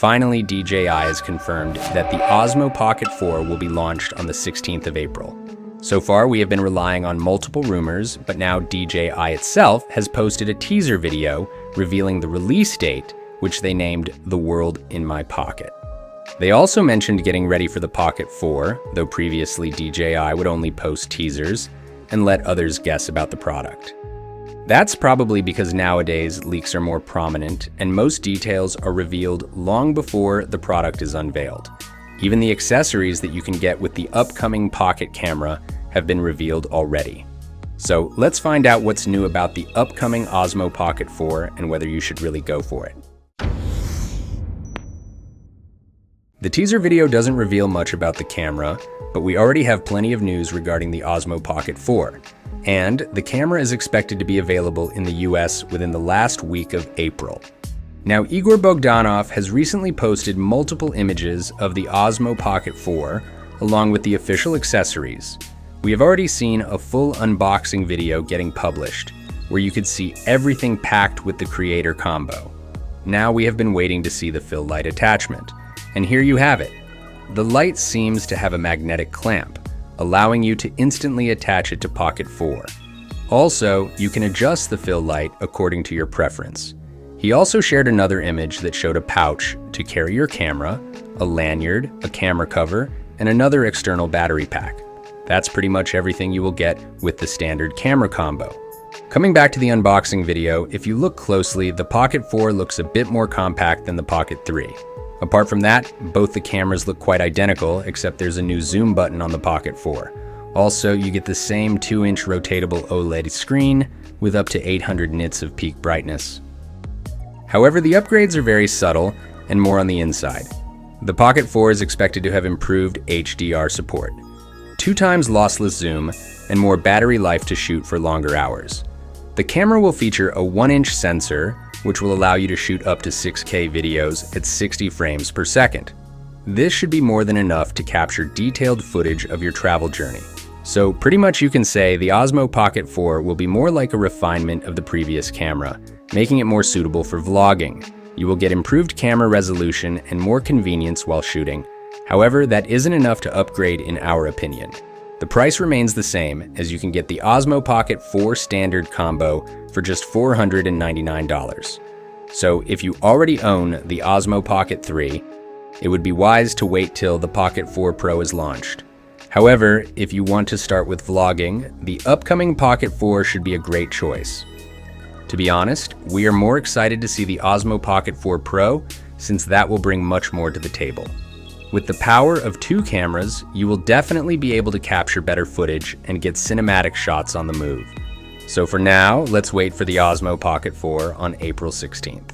Finally, DJI has confirmed that the Osmo Pocket 4 will be launched on the 16th of April. So far, we have been relying on multiple rumors, but now DJI itself has posted a teaser video revealing the release date, which they named The World in My Pocket. They also mentioned getting ready for the Pocket 4, though previously DJI would only post teasers and let others guess about the product. That's probably because nowadays leaks are more prominent and most details are revealed long before the product is unveiled. Even the accessories that you can get with the upcoming Pocket camera have been revealed already. So let's find out what's new about the upcoming Osmo Pocket 4 and whether you should really go for it. The teaser video doesn't reveal much about the camera, but we already have plenty of news regarding the Osmo Pocket 4. And the camera is expected to be available in the US within the last week of April. Now, Igor Bogdanov has recently posted multiple images of the Osmo Pocket 4, along with the official accessories. We have already seen a full unboxing video getting published, where you could see everything packed with the Creator combo. Now we have been waiting to see the fill light attachment, and here you have it. The light seems to have a magnetic clamp, allowing you to instantly attach it to Pocket 4. Also, you can adjust the fill light according to your preference. He also shared another image that showed a pouch to carry your camera, a lanyard, a camera cover, and another external battery pack. That's pretty much everything you will get with the standard camera combo. Coming back to the unboxing video, if you look closely, the Pocket 4 looks a bit more compact than the Pocket 3. Apart from that, both the cameras look quite identical, except there's a new zoom button on the Pocket 4. Also, you get the same 2-inch rotatable OLED screen with up to 800 nits of peak brightness. However, the upgrades are very subtle and more on the inside. The Pocket 4 is expected to have improved HDR support, 2 times lossless zoom, and more battery life to shoot for longer hours. The camera will feature a 1-inch sensor, which will allow you to shoot up to 6K videos at 60 frames per second. This should be more than enough to capture detailed footage of your travel journey. So pretty much you can say the Osmo Pocket 4 will be more like a refinement of the previous camera, making it more suitable for vlogging. You will get improved camera resolution and more convenience while shooting. However, that isn't enough to upgrade in our opinion. The price remains the same, as you can get the Osmo Pocket 4 standard combo for just $499. So if you already own the Osmo Pocket 3, it would be wise to wait till the Pocket 4 Pro is launched. However, if you want to start with vlogging, the upcoming Pocket 4 should be a great choice. To be honest, we are more excited to see the Osmo Pocket 4 Pro, since that will bring much more to the table. With the power of 2 cameras, you will definitely be able to capture better footage and get cinematic shots on the move. So for now, let's wait for the Osmo Pocket 4 on April 16th.